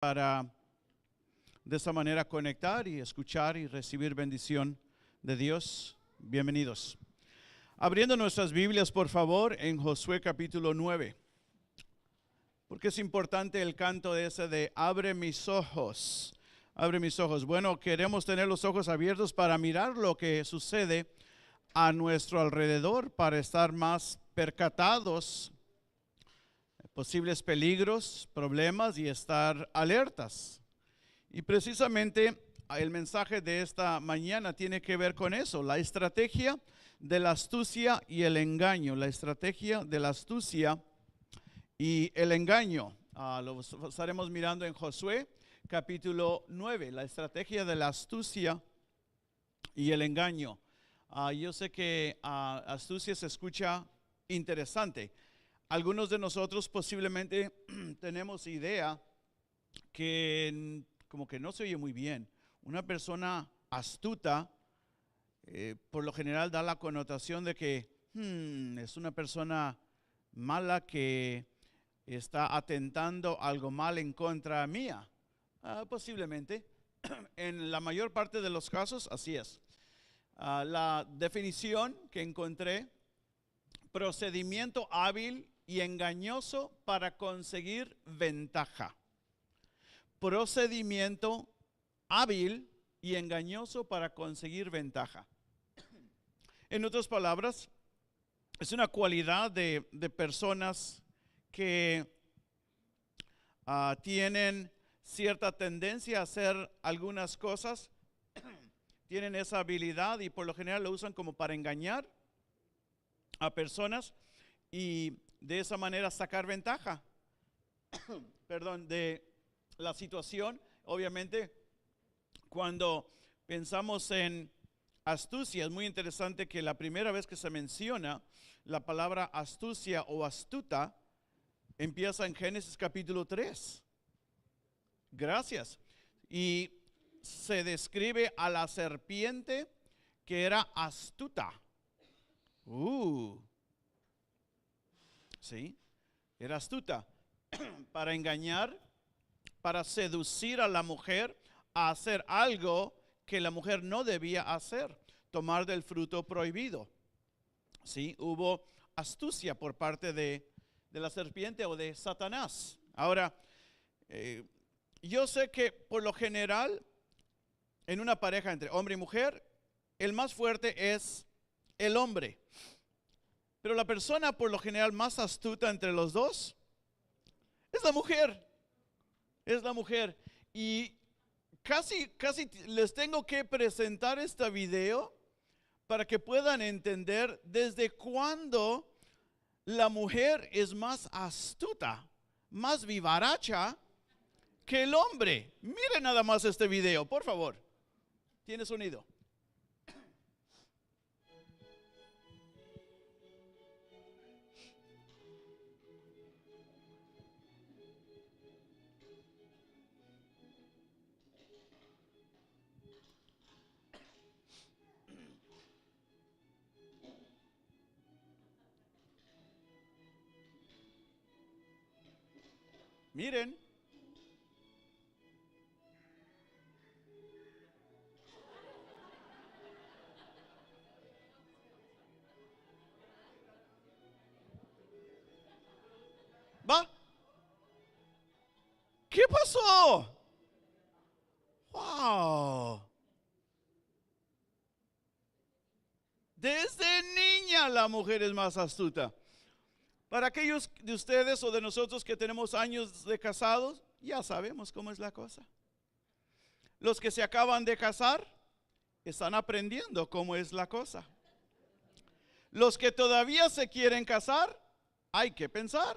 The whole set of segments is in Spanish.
Para de esa manera conectar y escuchar y recibir bendición de Dios. Bienvenidos. Abriendo nuestras Biblias, por favor, en Josué capítulo 9. Porque es importante el canto ese de abre mis ojos. Abre mis ojos. Bueno, queremos tener los ojos abiertos para mirar lo que sucede a nuestro alrededor, para estar más percatados posibles peligros, problemas y estar alertas. Y precisamente el mensaje de esta mañana tiene que ver con eso, la estrategia de la astucia y el engaño. La estrategia de la astucia y el engaño. Lo estaremos mirando en Josué capítulo 9, la estrategia de la astucia y el engaño. Yo sé que astucia se escucha interesante. Algunos de nosotros posiblemente tenemos idea que como que no se oye muy bien. Una persona astuta por lo general da la connotación de que es una persona mala que está atentando algo mal en contra mía. Posiblemente, en la mayor parte de los casos así es. La definición que encontré: procedimiento hábil y engañoso para conseguir ventaja. Procedimiento hábil y engañoso para conseguir ventaja. En otras palabras, es una cualidad de personas que tienen cierta tendencia a hacer algunas cosas, tienen esa habilidad y por lo general lo usan como para engañar a personas y de esa manera sacar ventaja, de la situación. Obviamente, cuando pensamos en astucia, es muy interesante que la primera vez que se menciona la palabra astucia o astuta, empieza en Génesis capítulo 3. Gracias. Y se describe a la serpiente que era astuta. Sí, era astuta para engañar, para seducir a la mujer a hacer algo que la mujer no debía hacer, tomar del fruto prohibido. Sí, hubo astucia por parte de la serpiente o de Satanás. Ahora, yo sé que por lo general en una pareja entre hombre y mujer, el más fuerte es el hombre. Pero la persona por lo general más astuta entre los dos es la mujer. Es la mujer. Y casi les tengo que presentar este video para que puedan entender desde cuándo la mujer es más astuta, más vivaracha que el hombre. Miren nada más este video, por favor. ¿Tiene sonido? Miren. ¿Va? ¿Qué pasó? ¡Wow! Desde niña la mujer es más astuta. Para aquellos de ustedes o de nosotros que tenemos años de casados, ya sabemos cómo es la cosa. Los que se acaban de casar están aprendiendo cómo es la cosa. Los que todavía se quieren casar, hay que pensar.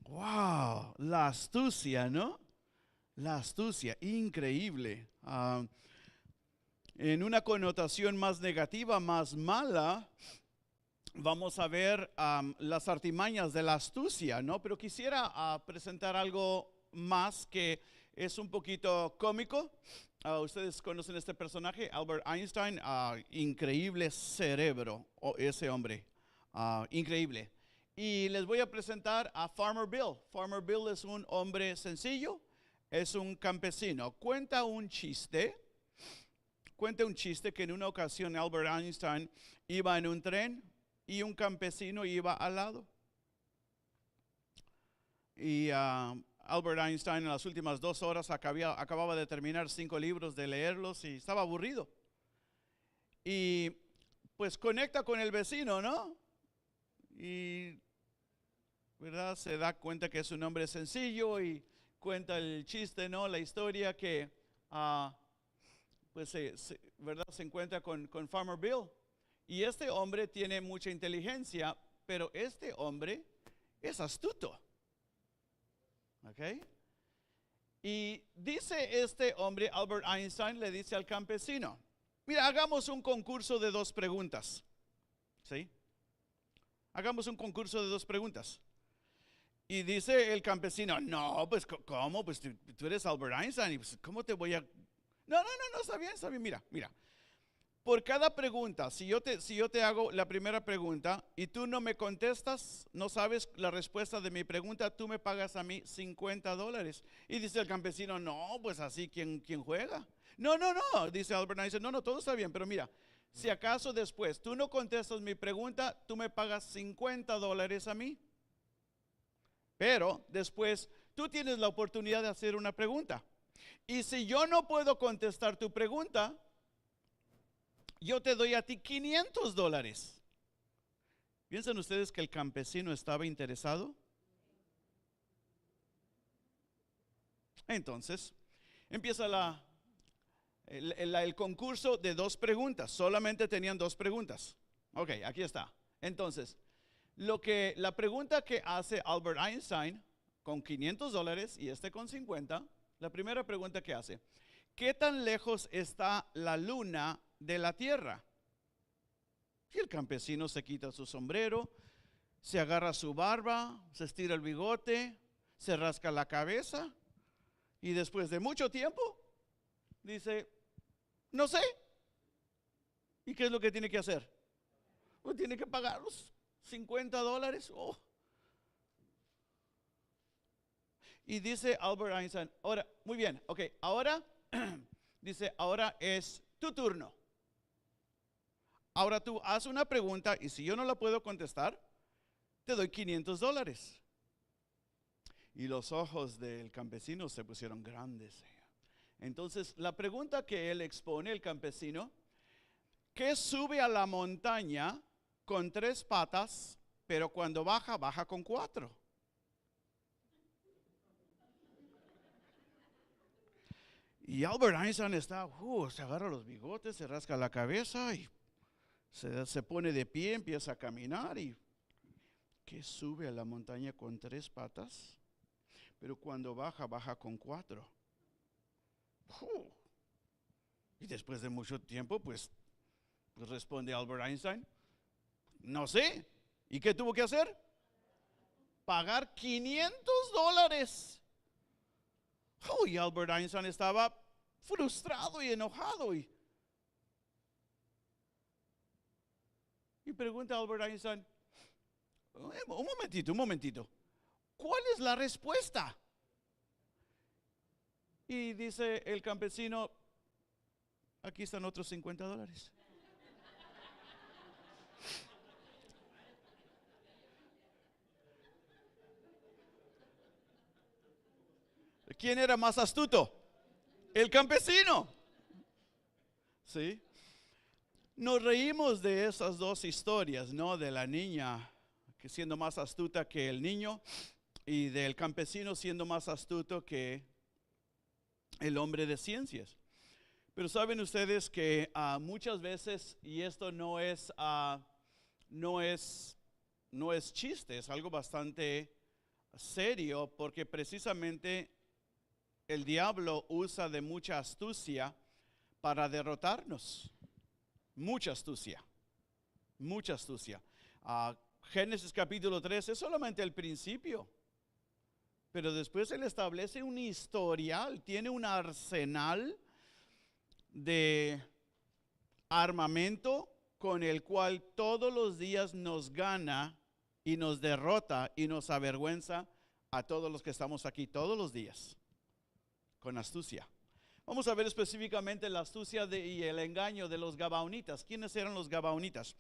Wow, la astucia, ¿no? La astucia, increíble. En una connotación más negativa, más mala, vamos a ver las artimañas de la astucia, ¿no? Pero quisiera presentar algo más que es un poquito cómico. Ustedes conocen este personaje, Albert Einstein, increíble cerebro, ese hombre, increíble. Y les voy a presentar a Farmer Bill. Farmer Bill es un hombre sencillo, es un campesino. Cuenta un chiste que en una ocasión Albert Einstein iba en un tren y un campesino iba al lado. Y Albert Einstein en las últimas 2 horas acababa de terminar 5 libros de leerlos y estaba aburrido. Y pues conecta con el vecino, ¿no? Y, ¿verdad? Se da cuenta que es un hombre sencillo y cuenta el chiste, ¿no? La historia que, pues, ¿verdad? Se encuentra con Farmer Bill. Y este hombre tiene mucha inteligencia, pero este hombre es astuto. ¿Ok? Y dice este hombre, Albert Einstein, le dice al campesino, mira, hagamos un concurso de 2 preguntas. ¿Sí? Hagamos un concurso de 2 preguntas. Y dice el campesino, no, pues, ¿cómo? Pues tú eres Albert Einstein, pues, ¿cómo te voy a...? No, está bien, mira. Por cada pregunta, si yo te hago la primera pregunta y tú no me contestas, no sabes la respuesta de mi pregunta, tú me pagas a mí $50. Y dice el campesino, no, pues así, ¿quién juega? No, dice Albert Einstein, no, todo está bien, pero mira, si acaso después tú no contestas mi pregunta, tú me pagas $50 a mí. Pero después tú tienes la oportunidad de hacer una pregunta. Y si yo no puedo contestar tu pregunta, yo te doy a ti $500. ¿Piensan ustedes que el campesino estaba interesado? Entonces, empieza el concurso de 2 preguntas. Solamente tenían 2 preguntas. Ok, aquí está. Entonces, la pregunta que hace Albert Einstein con $500 y este con 50, la primera pregunta que hace, ¿qué tan lejos está la luna de la tierra? Y el campesino se quita su sombrero, se agarra su barba, se estira el bigote, se rasca la cabeza y después de mucho tiempo dice, no sé. ¿Y qué es lo que tiene que hacer? Pues tiene que pagar los $50. Oh. Y dice Albert Einstein, ahora, muy bien, ok, ahora, dice, ahora es tu turno. Ahora tú haz una pregunta y si yo no la puedo contestar, te doy $500. Y los ojos del campesino se pusieron grandes. Entonces, la pregunta que él expone, el campesino, ¿qué sube a la montaña con 3 patas, pero cuando baja, baja con 4? Y Albert Einstein se agarra los bigotes, se rasca la cabeza y se pone de pie, empieza a caminar y ¿qué sube a la montaña con 3 patas? Pero cuando baja, baja con 4. Y después de mucho tiempo, pues responde Albert Einstein, no sé. ¿Y qué tuvo que hacer? Pagar $500. Y Albert Einstein estaba frustrado y enojado. Y pregunta a Albert Einstein, un momentito, ¿cuál es la respuesta? Y dice el campesino, aquí están otros $50. ¿Quién era más astuto? El campesino. ¿Sí? Nos reímos de esas 2 historias, ¿no? De la niña que siendo más astuta que el niño y del campesino siendo más astuto que el hombre de ciencias. Pero saben ustedes que muchas veces, y esto no es chiste, es algo bastante serio, porque precisamente el diablo usa de mucha astucia para derrotarnos. Mucha astucia. Génesis capítulo 3 es solamente el principio. Pero después él establece un historial, tiene un arsenal de armamento con el cual todos los días nos gana y nos derrota y nos avergüenza a todos los que estamos aquí todos los días, con astucia. Vamos a ver específicamente la astucia y el engaño de los gabaonitas. ¿Quiénes eran los gabaonitas?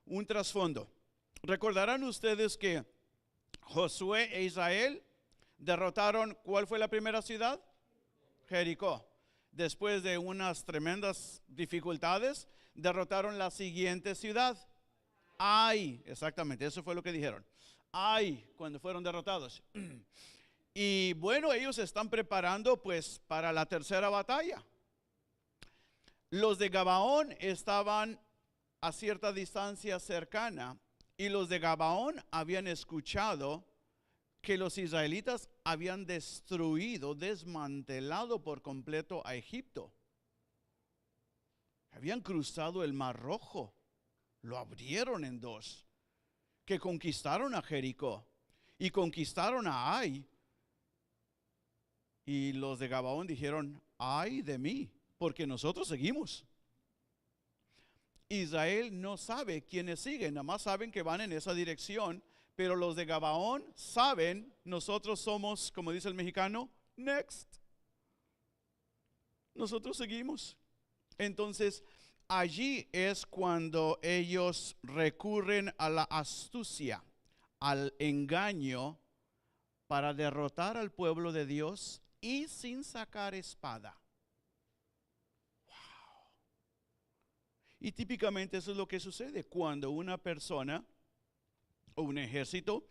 Un trasfondo. Recordarán ustedes que Josué e Israel derrotaron, ¿cuál fue la primera ciudad? Jericó. Después de unas tremendas dificultades, derrotaron la siguiente ciudad. Ai, exactamente, eso fue lo que dijeron. Ai, cuando fueron derrotados. Y bueno, ellos se están preparando pues para la tercera batalla. Los de Gabaón estaban a cierta distancia cercana y los de Gabaón habían escuchado que los israelitas habían destruido, desmantelado por completo a Egipto. Habían cruzado el Mar Rojo, lo abrieron en dos, que conquistaron a Jericó y conquistaron a Ai. Y los de Gabaón dijeron, ay de mí, porque nosotros seguimos. Israel no sabe quiénes siguen, nada más saben que van en esa dirección, pero los de Gabaón saben, nosotros somos, como dice el mexicano, next. Nosotros seguimos. Entonces, allí es cuando ellos recurren a la astucia, al engaño, para derrotar al pueblo de Dios y sin sacar espada. Wow. Y típicamente eso es lo que sucede cuando una persona o un ejército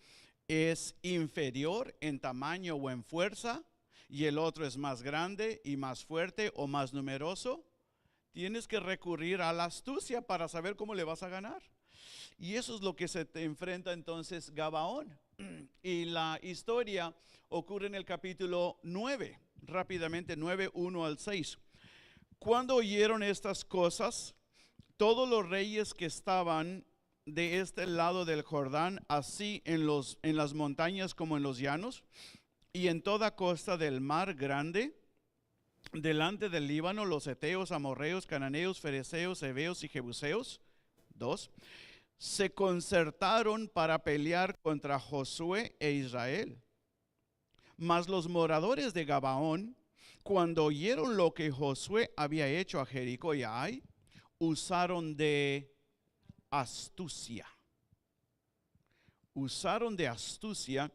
es inferior en tamaño o en fuerza y el otro es más grande y más fuerte o más numeroso. Tienes que recurrir a la astucia para saber cómo le vas a ganar. Y eso es lo que se te enfrenta entonces Gabaón. Y la historia ocurre en el capítulo 9, rápidamente 9, 1 al 6. Cuando oyeron estas cosas, todos los reyes que estaban de este lado del Jordán, así en las montañas como en los llanos, y en toda costa del mar grande, delante del Líbano, los heteos, amorreos, cananeos, fereceos, heveos y jebuseos, 2, se concertaron para pelear contra Josué e Israel. Mas los moradores de Gabaón, cuando oyeron lo que Josué había hecho a Jericó y a Ai, usaron de astucia. Usaron de astucia,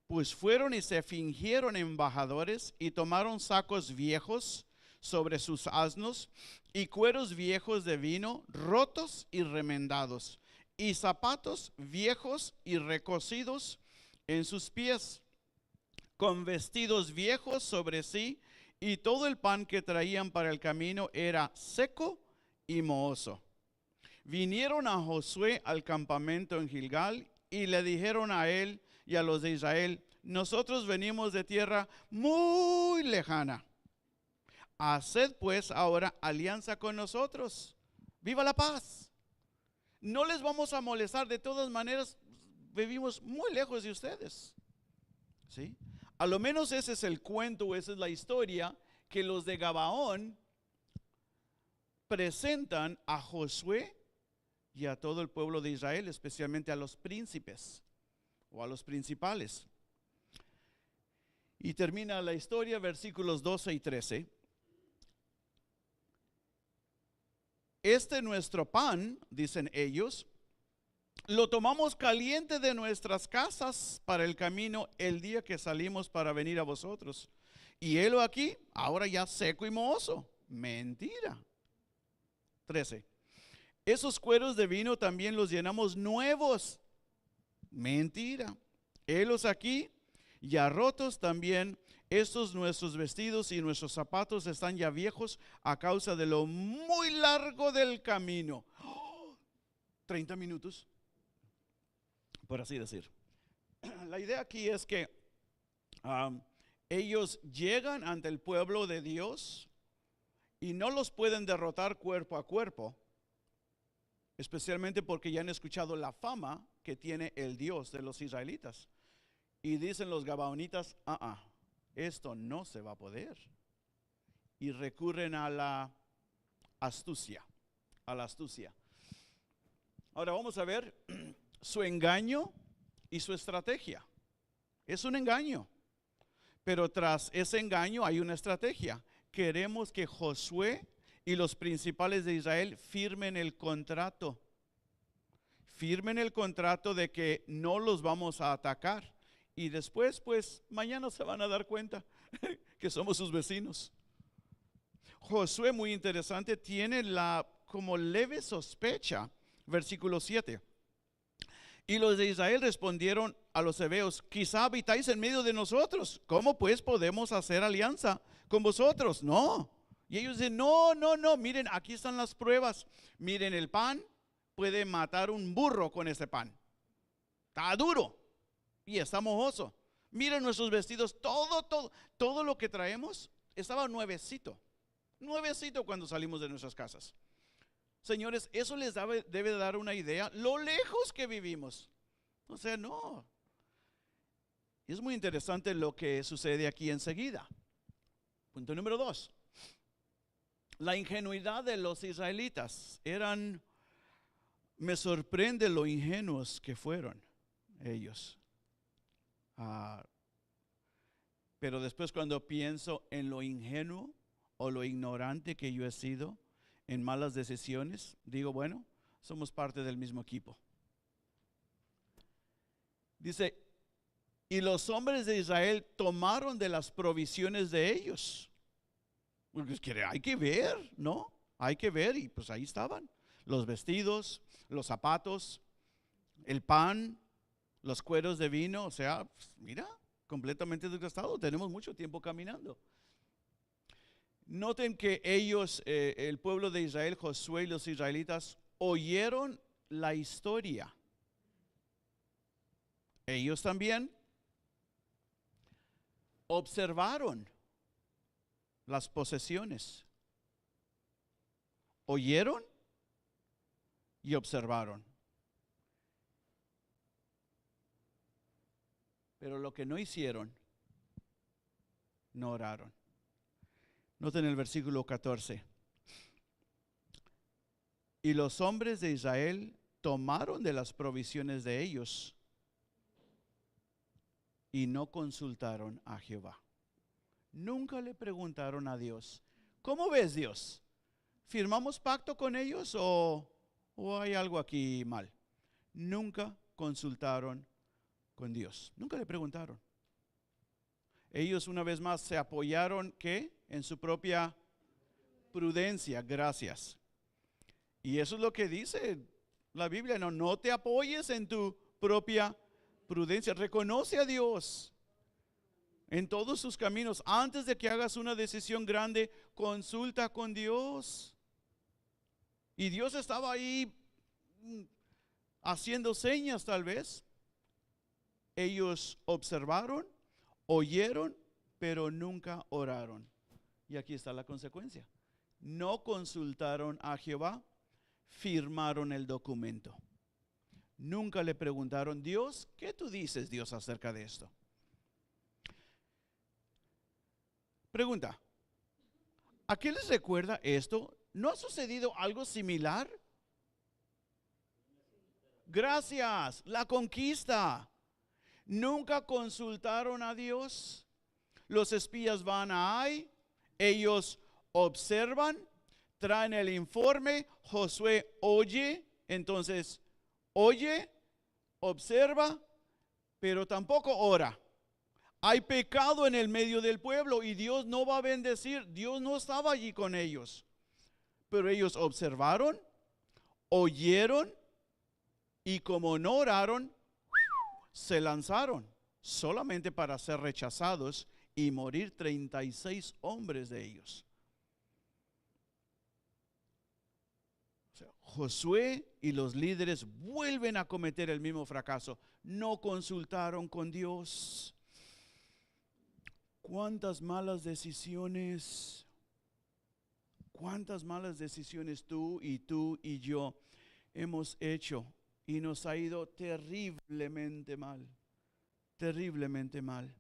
pues fueron y se fingieron embajadores y tomaron sacos viejos sobre sus asnos y cueros viejos de vino rotos y remendados y zapatos viejos y recocidos en sus pies, con vestidos viejos sobre sí, y todo el pan que traían para el camino era seco y mohoso. Vinieron a Josué al campamento en Gilgal y le dijeron a él y a los de Israel: nosotros venimos de tierra muy lejana. Haced pues ahora alianza con nosotros. ¡Viva la paz! No les vamos a molestar, de todas maneras vivimos muy lejos de ustedes. ¿Sí? A lo menos ese es el cuento, esa es la historia que los de Gabaón presentan a Josué y a todo el pueblo de Israel, especialmente a los príncipes o a los principales. Y termina la historia, versículos 12 y 13. Este nuestro pan, dicen ellos, lo tomamos caliente de nuestras casas para el camino el día que salimos para venir a vosotros. Y helo aquí, ahora ya seco y mohoso. Mentira. 13. Esos cueros de vino también los llenamos nuevos. Mentira. Helos aquí, ya rotos también. Estos nuestros vestidos y nuestros zapatos están ya viejos a causa de lo muy largo del camino. 30 minutos, por así decir. La idea aquí es que ellos llegan ante el pueblo de Dios y no los pueden derrotar cuerpo a cuerpo, especialmente porque ya han escuchado la fama que tiene el Dios de los israelitas. Y dicen los gabaonitas: esto no se va a poder. Y recurren a la astucia, Ahora vamos a ver su engaño y su estrategia. Es un engaño, pero tras ese engaño hay una estrategia. Queremos que Josué y los principales de Israel firmen el contrato. Firmen el contrato de que no los vamos a atacar. Y después, pues, mañana se van a dar cuenta que somos sus vecinos. Josué, muy interesante, tiene la como leve sospecha, versículo 7. Y los de Israel respondieron a los hebeos: quizá habitáis en medio de nosotros, ¿cómo pues podemos hacer alianza con vosotros? No. Y ellos dicen: no, miren, aquí están las pruebas. Miren el pan, puede matar un burro con ese pan. Está duro y está mojoso. Miren nuestros vestidos, todo lo que traemos estaba nuevecito cuando salimos de nuestras casas. Señores, eso les debe dar una idea lo lejos que vivimos. O sea, no. Es muy interesante lo que sucede aquí enseguida. Punto número 2. La ingenuidad de los israelitas. Me sorprende lo ingenuos que fueron ellos. Pero después, cuando pienso en lo ingenuo o lo ignorante que yo he sido en malas decisiones, digo, bueno, somos parte del mismo equipo. Dice: y los hombres de Israel tomaron de las provisiones de ellos. Porque hay que ver, ¿no? Hay que ver, y pues ahí estaban los vestidos, los zapatos, el pan, los cueros de vino. O sea, pues, mira, completamente desgastado. Tenemos mucho tiempo caminando. Noten que ellos, el pueblo de Israel, Josué y los israelitas, oyeron la historia. Ellos también observaron las posesiones. Oyeron y observaron. Pero lo que no hicieron, no oraron. Noten el versículo 14. Y los hombres de Israel tomaron de las provisiones de ellos y no consultaron a Jehová. Nunca le preguntaron a Dios: ¿cómo ves, Dios? ¿Firmamos pacto con ellos o hay algo aquí mal? Nunca consultaron con Dios. Nunca le preguntaron. Ellos una vez más se apoyaron, ¿qué? En su propia prudencia. Gracias. Y eso es lo que dice la Biblia. No te apoyes en tu propia prudencia. Reconoce a Dios en todos sus caminos. Antes de que hagas una decisión grande, consulta con Dios. Y Dios estaba ahí haciendo señas tal vez. Ellos observaron, oyeron, pero nunca oraron. Y aquí está la consecuencia. No consultaron a Jehová, firmaron el documento. Nunca le preguntaron: Dios, ¿qué tú dices, Dios, acerca de esto? Pregunta: ¿a qué les recuerda esto? ¿No ha sucedido algo similar? Gracias, la conquista. Nunca consultaron a Dios. Los espías van a Ai, ellos observan, traen el informe. Josué oye, entonces oye, observa, pero tampoco ora. Hay pecado en el medio del pueblo y Dios no va a bendecir. Dios no estaba allí con ellos. Pero ellos observaron, oyeron, y como no oraron, se lanzaron solamente para ser rechazados y morir 36 hombres de ellos. O sea, Josué y los líderes vuelven a cometer el mismo fracaso. No consultaron con Dios. ¿Cuántas malas decisiones tú y yo hemos hecho? Y nos ha ido terriblemente mal. Terriblemente mal.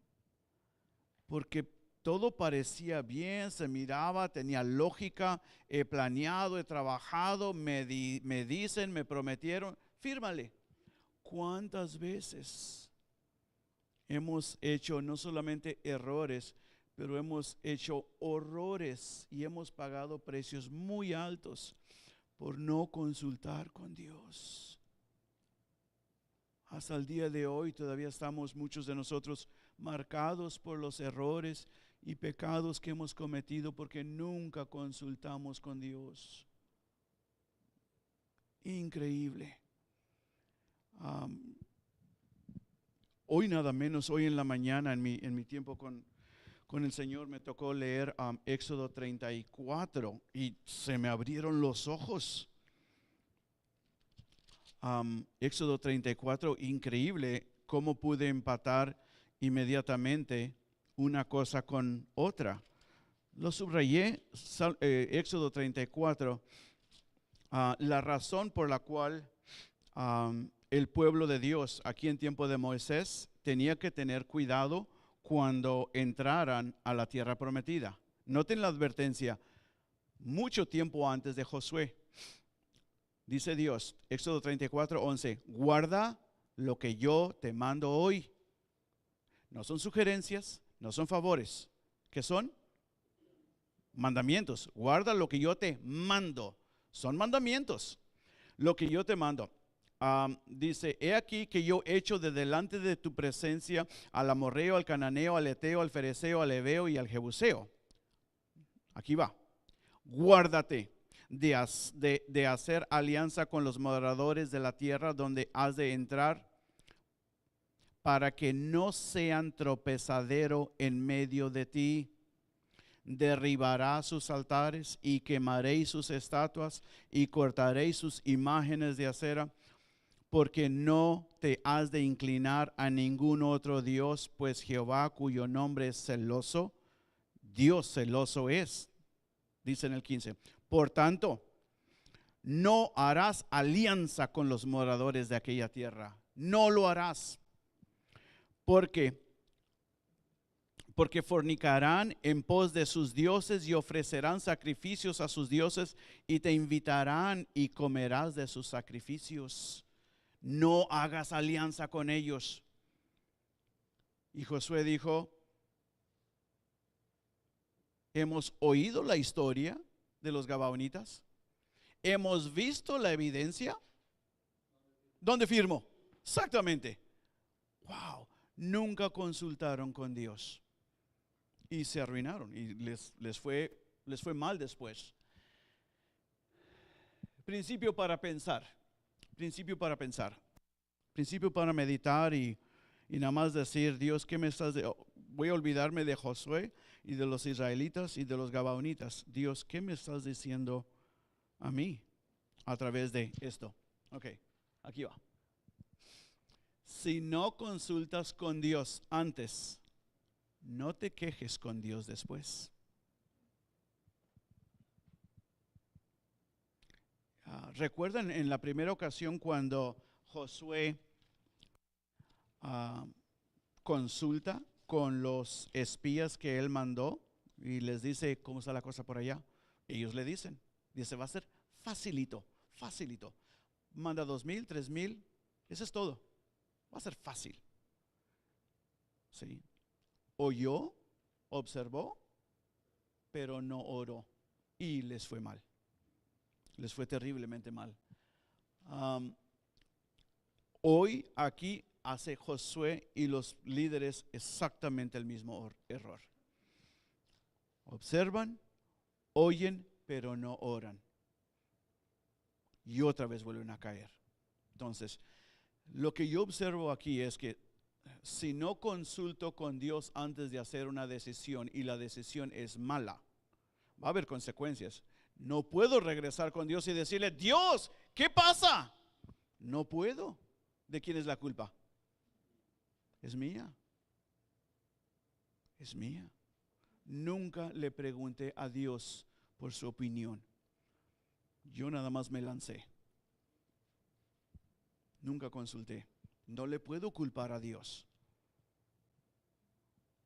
Porque todo parecía bien, se miraba, tenía lógica. He planeado, he trabajado, me dicen, me prometieron, fírmale. ¿Cuántas veces hemos hecho no solamente errores, pero hemos hecho horrores y hemos pagado precios muy altos por no consultar con Dios. Hasta el día de hoy todavía estamos muchos de nosotros marcados por los errores y pecados que hemos cometido porque nunca consultamos con Dios. Increíble. Hoy nada menos, hoy en la mañana en mi tiempo con el Señor me tocó leer Éxodo 34 y se me abrieron los ojos. Éxodo 34, increíble cómo pude empatar inmediatamente una cosa con otra. Lo subrayé, Éxodo 34, la razón por la cual el pueblo de Dios aquí en tiempo de Moisés tenía que tener cuidado cuando entraran a la tierra prometida. Noten la advertencia, mucho tiempo antes de Josué. Dice Dios, Éxodo 34, 11, guarda lo que yo te mando hoy. No son sugerencias, no son favores. ¿Qué son? Mandamientos. Guarda lo que yo te mando. Son mandamientos. Lo que yo te mando. Dice, he aquí que yo echo de delante de tu presencia al amorreo, al cananeo, al eteo, al fereceo, al heveo y al jebuseo. Aquí va. Guárdate de hacer alianza con los moradores de la tierra donde has de entrar, para que no sean tropezadero en medio de ti. Derribará sus altares y quemaréis sus estatuas y cortaréis sus imágenes de acera, porque no te has de inclinar a ningún otro Dios, pues Jehová, cuyo nombre es celoso, Dios celoso es. Dice en el 15, por tanto, no harás alianza con los moradores de aquella tierra. No lo harás. Porque fornicarán en pos de sus dioses y ofrecerán sacrificios a sus dioses y te invitarán y comerás de sus sacrificios. No hagas alianza con ellos. Y Josué dijo, hemos oído la historia de los gabaonitas, hemos visto la evidencia. ¿Dónde firmo? Exactamente. Wow, nunca consultaron con Dios y se arruinaron y les fue mal después. Principio para pensar, principio para meditar y nada más decir, Dios, ¿qué me estás voy a olvidarme de Josué y de los israelitas y de los gabaonitas. Dios, ¿qué me estás diciendo a mí a través de esto? Ok, aquí va. Si no consultas con Dios antes, no te quejes con Dios después. ¿Recuerdan en la primera ocasión cuando Josué consulta con los espías que él mandó y les dice cómo está la cosa por allá? Ellos le dicen, dice, va a ser facilito. Manda 2,000, 3,000, eso es todo. Va a ser fácil. ¿Sí? Oyó, observó, pero no oró. Y les fue mal. Les fue terriblemente mal. Hoy aquí hace Josué y los líderes exactamente el mismo error. Observan, oyen, pero no oran. Y otra vez vuelven a caer. Entonces, lo que yo observo aquí es que si no consulto con Dios antes de hacer una decisión y la decisión es mala, va a haber consecuencias. No puedo regresar con Dios y decirle, Dios, ¿qué pasa? No puedo. ¿De quién es la culpa? Es mía. Es mía. Nunca le pregunté a Dios por su opinión. Yo nada más me lancé. Nunca consulté. No le puedo culpar a Dios.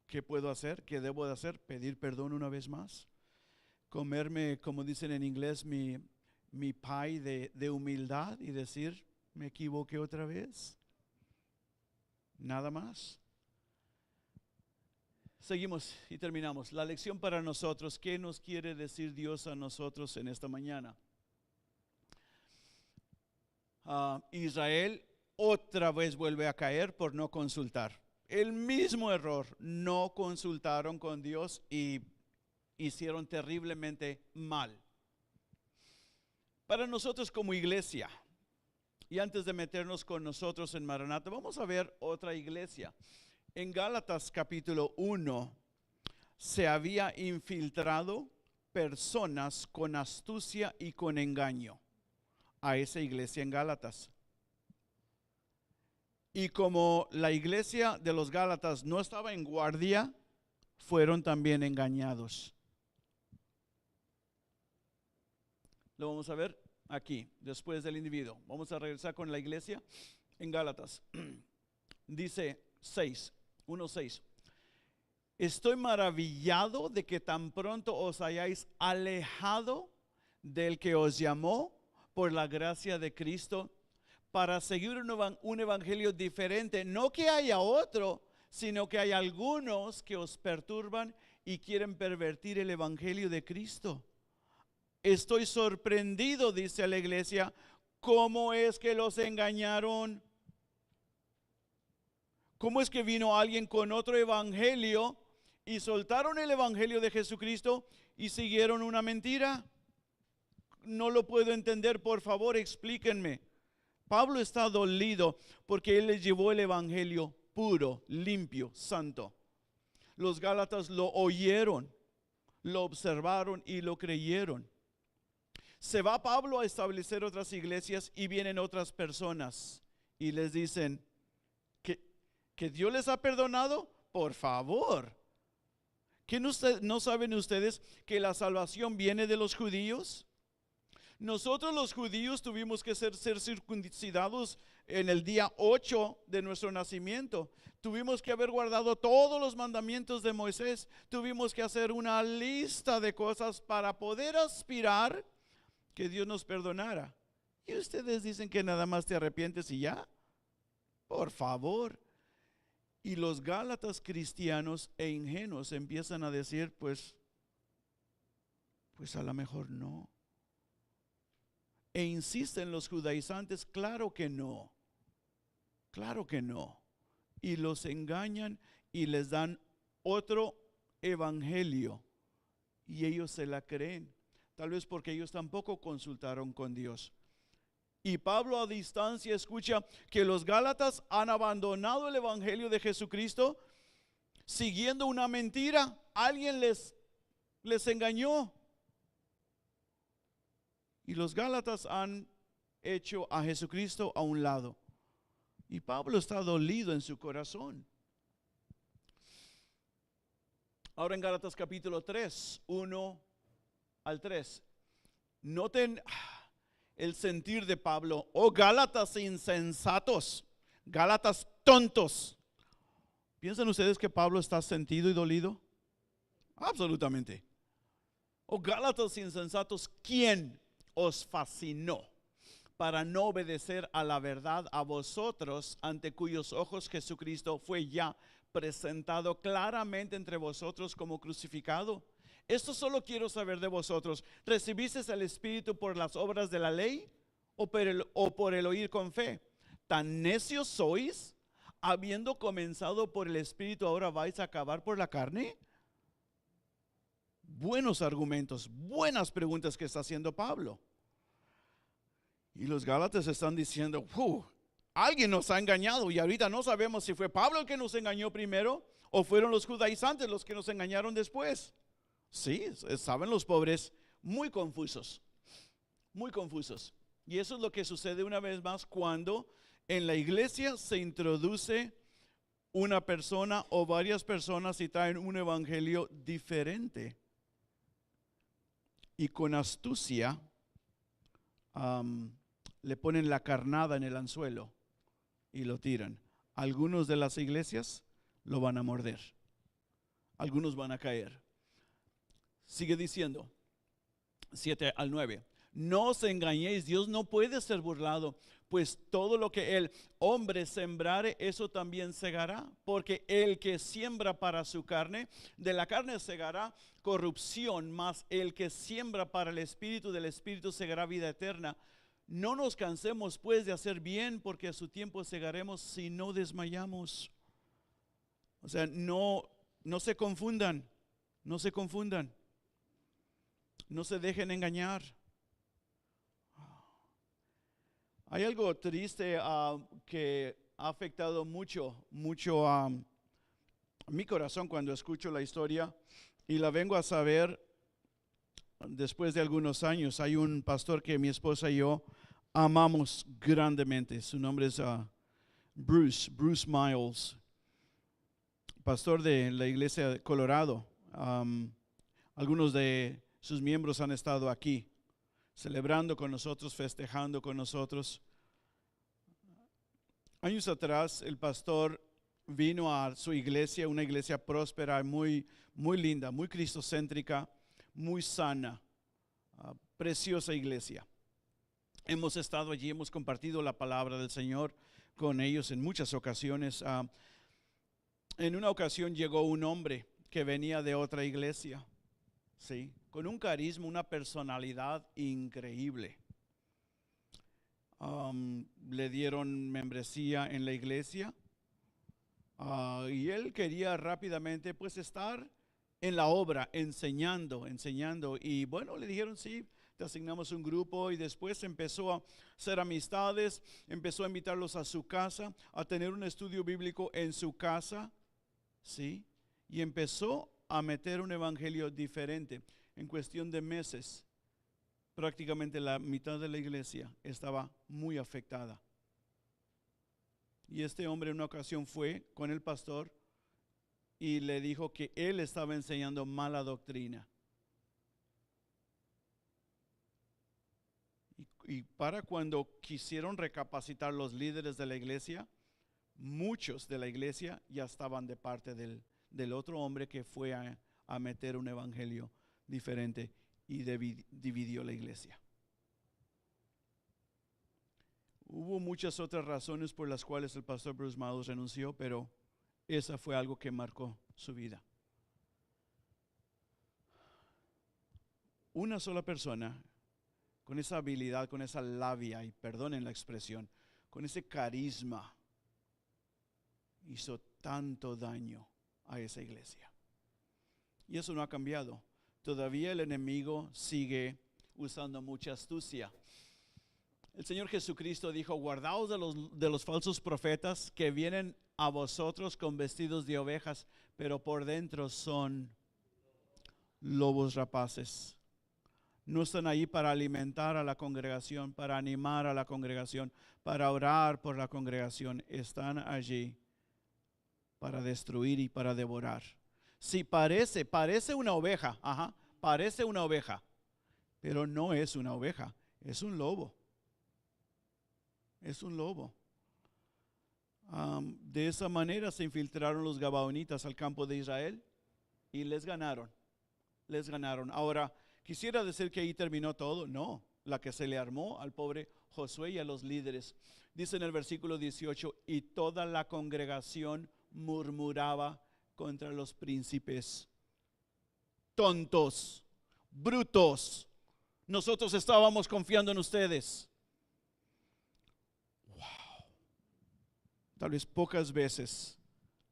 ¿Qué puedo hacer? ¿Qué debo de hacer? Pedir perdón una vez más. Comerme, como dicen en inglés, mi pie de humildad y decir, me equivoqué otra vez. Nada más. Seguimos y terminamos. La lección para nosotros, ¿qué nos quiere decir Dios a nosotros en esta mañana? Israel otra vez vuelve a caer por no consultar. El mismo error, no consultaron con Dios y hicieron terriblemente mal. Para nosotros como iglesia, y antes de meternos con nosotros en Maranata, vamos a ver otra iglesia. En Gálatas capítulo 1 se había infiltrado personas con astucia y con engaño a esa iglesia en Gálatas. Y como la iglesia de los Gálatas no estaba en guardia, fueron también engañados. Lo vamos a ver aquí, después del individuo. Vamos a regresar con la iglesia en Gálatas. Dice 1:6. Estoy maravillado de que tan pronto os hayáis alejado del que os llamó por la gracia de Cristo para seguir un evangelio diferente. No que haya otro, sino que hay algunos que os perturban y quieren pervertir el evangelio de Cristo. Estoy sorprendido, dice la iglesia, ¿cómo es que los engañaron? ¿Cómo es que vino alguien con otro evangelio y soltaron el evangelio de Jesucristo y siguieron una mentira? No lo puedo entender, por favor, explíquenme. Pablo está dolido porque él les llevó el evangelio puro, limpio, santo. Los Gálatas lo oyeron, lo observaron y lo creyeron. Se va Pablo a establecer otras iglesias y vienen otras personas y les dicen que Dios les ha perdonado. Por favor, ¿que no saben ustedes que la salvación viene de los judíos? Nosotros los judíos tuvimos que ser circuncidados en el día 8 de nuestro nacimiento. Tuvimos que haber guardado todos los mandamientos de Moisés. Tuvimos que hacer una lista de cosas para poder aspirar que Dios nos perdonara. Y ustedes dicen que nada más te arrepientes y ya. Por favor. Y los Gálatas cristianos e ingenuos empiezan a decir, pues a lo mejor no. E insisten los judaizantes, claro que no. Claro que no. Y los engañan y les dan otro evangelio. Y ellos se la creen. Tal vez porque ellos tampoco consultaron con Dios. Y Pablo a distancia escucha que los Gálatas han abandonado el evangelio de Jesucristo siguiendo una mentira. Alguien les engañó. Y los Gálatas han hecho a Jesucristo a un lado. Y Pablo está dolido en su corazón. Ahora en Gálatas capítulo 3, 1 al 3. Noten el sentir de Pablo. Oh Gálatas insensatos, Gálatas tontos. ¿Piensan ustedes que Pablo está sentido y dolido? Absolutamente. Oh Gálatas insensatos, ¿quién os fascinó para no obedecer a la verdad, a vosotros, ante cuyos ojos Jesucristo fue ya presentado claramente entre vosotros como crucificado? Esto solo quiero saber de vosotros. ¿Recibisteis el Espíritu por las obras de la ley o por el oír con fe? ¿Tan necios sois? Habiendo comenzado por el Espíritu, ¿ahora vais a acabar por la carne? Buenos argumentos, buenas preguntas que está haciendo Pablo. Y los Gálatas están diciendo, alguien nos ha engañado y ahorita no sabemos si fue Pablo el que nos engañó primero o fueron los judaizantes los que nos engañaron después. Sí, saben los pobres muy confusos, muy confusos. Y eso es lo que sucede una vez más cuando en la iglesia se introduce una persona o varias personas y traen un evangelio diferente. Y con astucia le ponen la carnada en el anzuelo y lo tiran. Algunos de las iglesias lo van a morder. Algunos van a caer. Sigue diciendo, 7 al 9. No os engañéis, Dios no puede ser burlado, pues todo lo que el hombre sembrare, eso también segará. Porque el que siembra para su carne, de la carne segará corrupción, mas el que siembra para el Espíritu, del Espíritu segará vida eterna. No nos cansemos pues de hacer bien, porque a su tiempo segaremos si no desmayamos. O sea, no se confundan, no se confundan, no se dejen engañar. Hay algo triste que ha afectado mucho a mi corazón cuando escucho la historia y la vengo a saber después de algunos años. Hay un pastor que mi esposa y yo amamos grandemente. Su nombre es Bruce Miles, pastor de la iglesia de Colorado. Algunos de sus miembros han estado aquí celebrando con nosotros, festejando con nosotros. Años atrás, el pastor vino a su iglesia, una iglesia próspera, muy linda, muy cristocéntrica, muy sana, preciosa iglesia. Hemos estado allí, hemos compartido la palabra del Señor con ellos en muchas ocasiones. En una ocasión llegó un hombre que venía de otra iglesia, ¿sí?, con un carisma, una personalidad increíble. Le dieron membresía en la iglesia y él quería rápidamente pues estar en la obra, enseñando. Y bueno, le dijeron sí, te asignamos un grupo, y después empezó a hacer amistades, empezó a invitarlos a su casa, a tener un estudio bíblico en su casa, ¿sí? Y empezó a meter un evangelio diferente. En cuestión de meses, prácticamente la mitad de la iglesia estaba muy afectada. Y este hombre en una ocasión fue con el pastor y le dijo que él estaba enseñando mala doctrina. Y para cuando quisieron recapacitar los líderes de la iglesia, muchos de la iglesia ya estaban de parte del otro hombre que fue a meter un evangelio diferente y dividió la iglesia. Hubo muchas otras razones por las cuales el pastor Bruce Miles renunció, pero esa fue algo que marcó su vida. Una sola persona con esa habilidad, con esa labia, y perdonen la expresión, con ese carisma, hizo tanto daño a esa iglesia. Y eso no ha cambiado. Todavía el enemigo sigue usando mucha astucia. El Señor Jesucristo dijo: guardaos de los falsos profetas que vienen a vosotros con vestidos de ovejas, pero por dentro son lobos rapaces. No están ahí para alimentar a la congregación, para animar a la congregación, para orar por la congregación. Están allí para destruir y para devorar. Si parece una oveja, parece una oveja, pero no es una oveja, es un lobo. Es un lobo. De esa manera se infiltraron los gabaonitas al campo de Israel y les ganaron. Ahora, quisiera decir que ahí terminó todo. No, la que se le armó al pobre Josué y a los líderes. Dice en el versículo 18: y toda la congregación murmuraba contra los príncipes. Tontos, brutos, nosotros estábamos confiando en ustedes. Wow. Tal vez pocas veces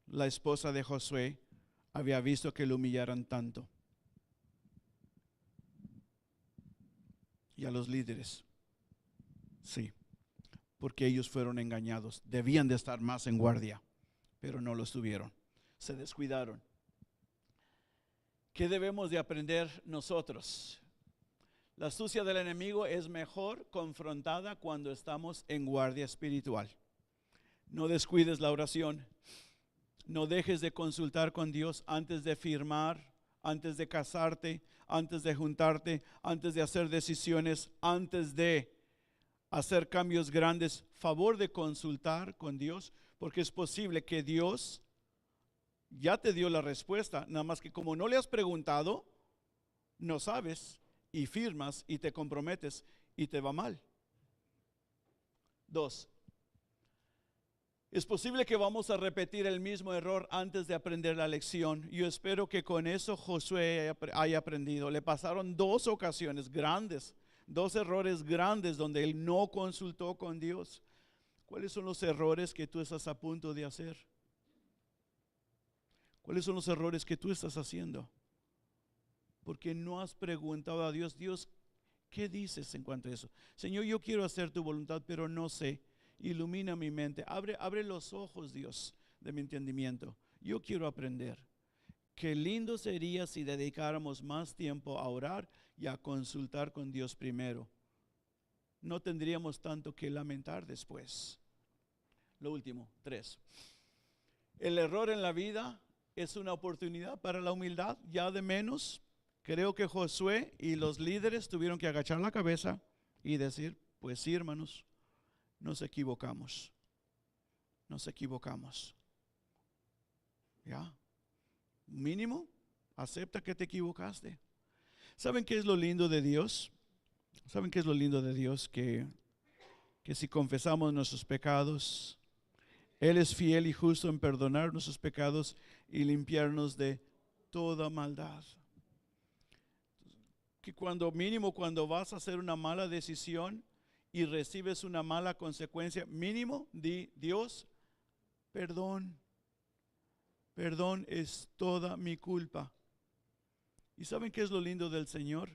la esposa de Josué había visto que lo humillaran tanto. Y a los líderes, sí, porque ellos fueron engañados. Debían de estar más en guardia, pero no lo estuvieron. Se descuidaron. ¿Qué debemos de aprender nosotros? La astucia del enemigo es mejor confrontada cuando estamos en guardia espiritual. No descuides la oración. No dejes de consultar con Dios antes de firmar, antes de casarte, antes de juntarte, antes de hacer decisiones, antes de hacer cambios grandes. Favor de consultar con Dios, porque es posible que Dios ya te dio la respuesta, nada más que como no le has preguntado, no sabes, y firmas y te comprometes y te va mal. 2. Es posible que vamos a repetir el mismo error antes de aprender la lección. Yo espero que con eso Josué haya aprendido. Le pasaron 2 ocasiones grandes, 2 errores grandes donde él no consultó con Dios. ¿Cuáles son los errores que tú estás a punto de hacer? ¿Cuáles son los errores que tú estás haciendo? Porque no has preguntado a Dios, Dios, ¿qué dices en cuanto a eso? Señor, yo quiero hacer tu voluntad, pero no sé. Ilumina mi mente. Abre los ojos, Dios, de mi entendimiento. Yo quiero aprender. Qué lindo sería si dedicáramos más tiempo a orar y a consultar con Dios primero. No tendríamos tanto que lamentar después. Lo último, 3. El error en la vida es una oportunidad para la humildad, ya de menos. Creo que Josué y los líderes tuvieron que agachar la cabeza y decir, pues sí, hermanos, nos equivocamos. Nos equivocamos. ¿Ya? Mínimo, acepta que te equivocaste. ¿Saben qué es lo lindo de Dios? ¿Saben qué es lo lindo de Dios? Que si confesamos nuestros pecados, Él es fiel y justo en perdonar nuestros pecados y limpiarnos de toda maldad. Que cuando vas a hacer una mala decisión y recibes una mala consecuencia, mínimo di, Dios, perdón es toda mi culpa. ¿Y saben qué es lo lindo del Señor?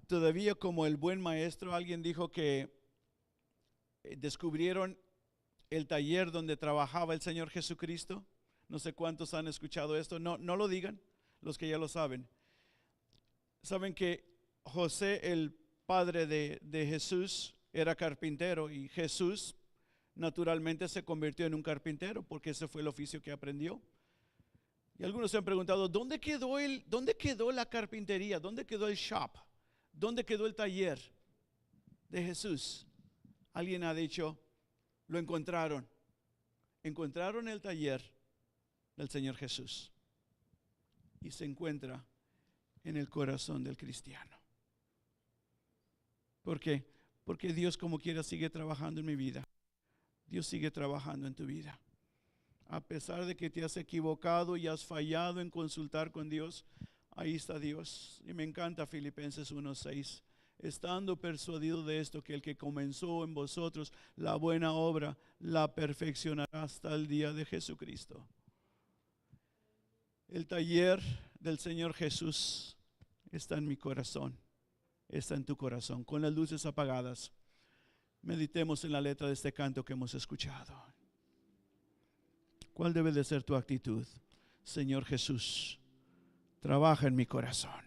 Todavía como el buen maestro, alguien dijo que descubrieron el taller donde trabajaba el Señor Jesucristo. No sé cuántos han escuchado esto, no lo digan, los que ya lo saben. Saben que José, el padre de Jesús, era carpintero, y Jesús naturalmente se convirtió en un carpintero porque ese fue el oficio que aprendió. Y algunos se han preguntado, ¿dónde quedó la carpintería? ¿Dónde quedó el shop? ¿Dónde quedó el taller de Jesús? Alguien ha dicho, lo encontraron. Encontraron el taller del Señor Jesús. Y se encuentra en el corazón del cristiano. ¿Por qué? Porque Dios, como quiera, sigue trabajando en mi vida. Dios sigue trabajando en tu vida. A pesar de que te has equivocado y has fallado en consultar con Dios, ahí está Dios. Y me encanta Filipenses 1:6. Estando persuadido de esto, que el que comenzó en vosotros la buena obra, la perfeccionará hasta el día de Jesucristo. El taller del Señor Jesús está en mi corazón, está en tu corazón. Con las luces apagadas, meditemos en la letra de este canto que hemos escuchado. ¿Cuál debe de ser tu actitud? Señor Jesús, trabaja en mi corazón.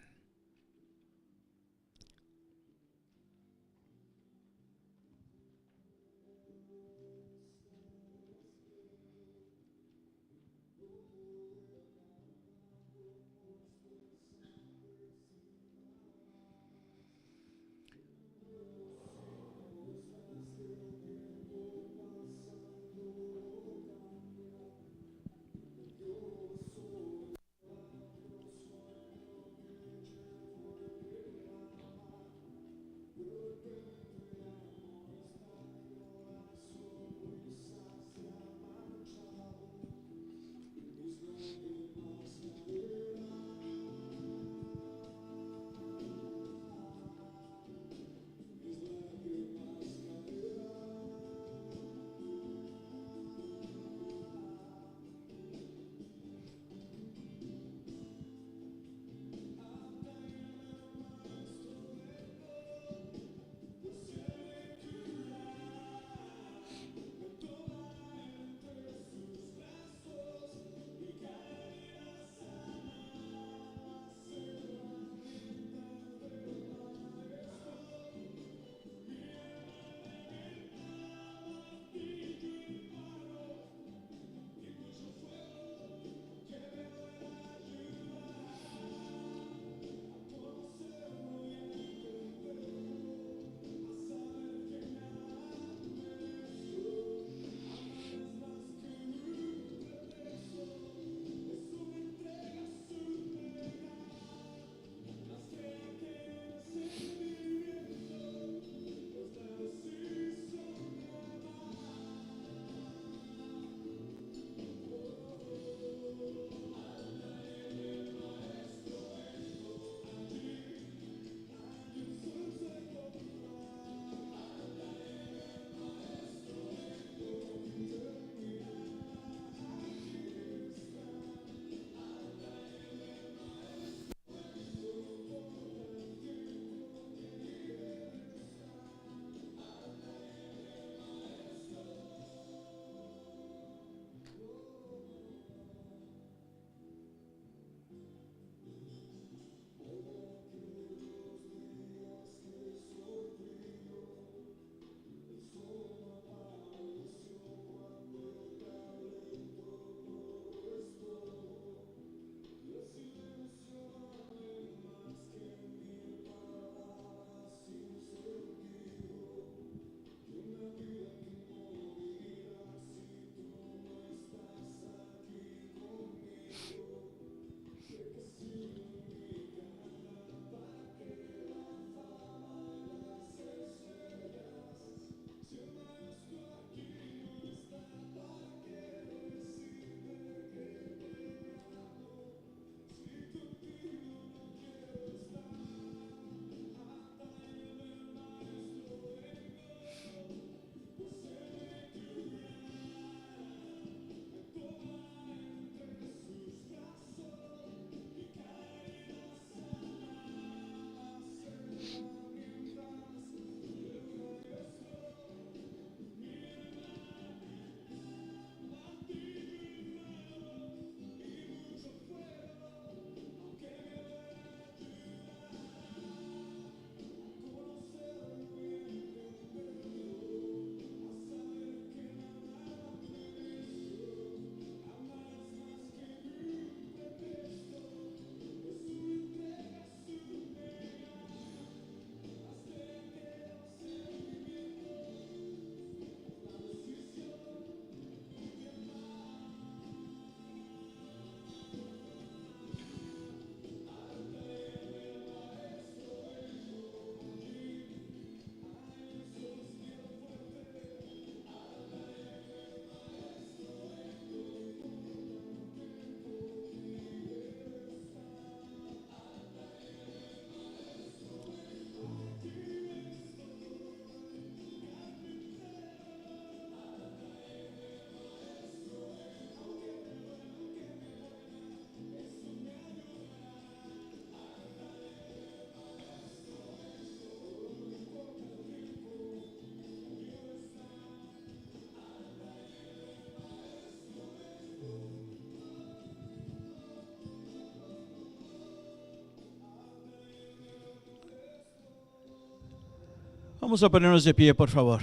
Vamos a ponernos de pie, por favor.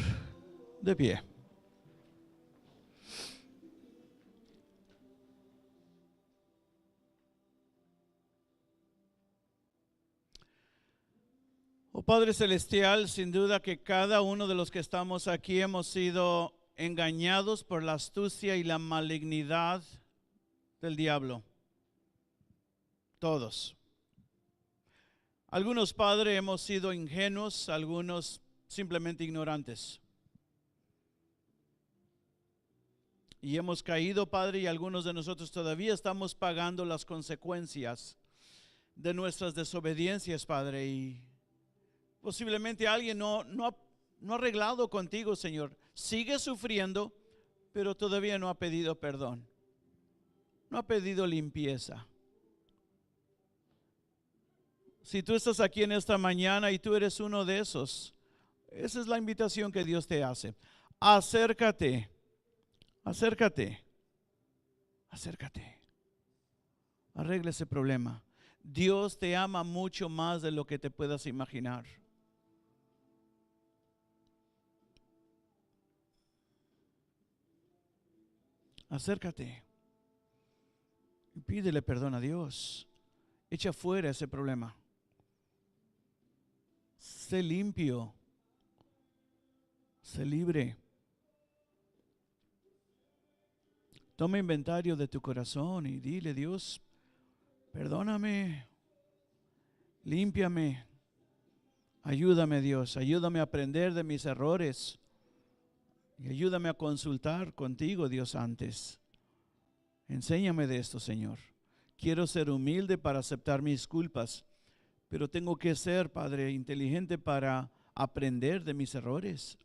De pie. Oh Padre Celestial, sin duda que cada uno de los que estamos aquí hemos sido engañados por la astucia y la malignidad del diablo. Todos. Algunos, Padre, hemos sido ingenuos, algunos simplemente ignorantes. Y hemos caído, Padre, y algunos de nosotros todavía estamos pagando las consecuencias de nuestras desobediencias, Padre. Y posiblemente alguien no ha arreglado contigo, Señor. Sigue sufriendo, pero todavía no ha pedido perdón. No ha pedido limpieza. Si tú estás aquí en esta mañana y tú eres uno de esos, esa es la invitación que Dios te hace. Acércate, acércate, acércate. Arregla ese problema. Dios te ama mucho más de lo que te puedas imaginar. Acércate y pídele perdón a Dios. Echa fuera ese problema. Sé limpio. Sé libre. Toma inventario de tu corazón y dile: Dios, perdóname, límpiame, ayúdame, Dios, ayúdame a aprender de mis errores y ayúdame a consultar contigo, Dios, antes. Enséñame de esto, Señor. Quiero ser humilde para aceptar mis culpas, pero tengo que ser, Padre, inteligente para aprender de mis errores.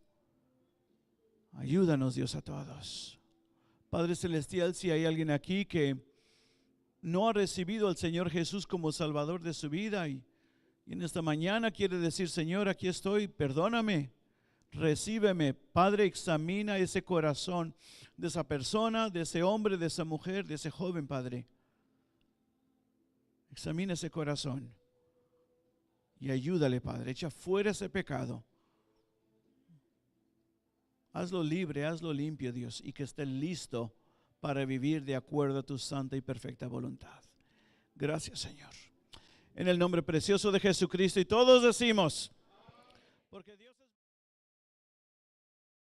Ayúdanos, Dios, a todos. Padre Celestial, si hay alguien aquí que no ha recibido al Señor Jesús como Salvador de su vida y en esta mañana quiere decir: Señor, aquí estoy, perdóname, recíbeme. Padre, examina ese corazón de esa persona, de ese hombre, de esa mujer, de ese joven, Padre. Examina ese corazón y ayúdale, Padre. Echa fuera ese pecado. Hazlo libre, hazlo limpio, Dios, y que esté listo para vivir de acuerdo a tu santa y perfecta voluntad. Gracias, Señor. En el nombre precioso de Jesucristo, y todos decimos, porque Dios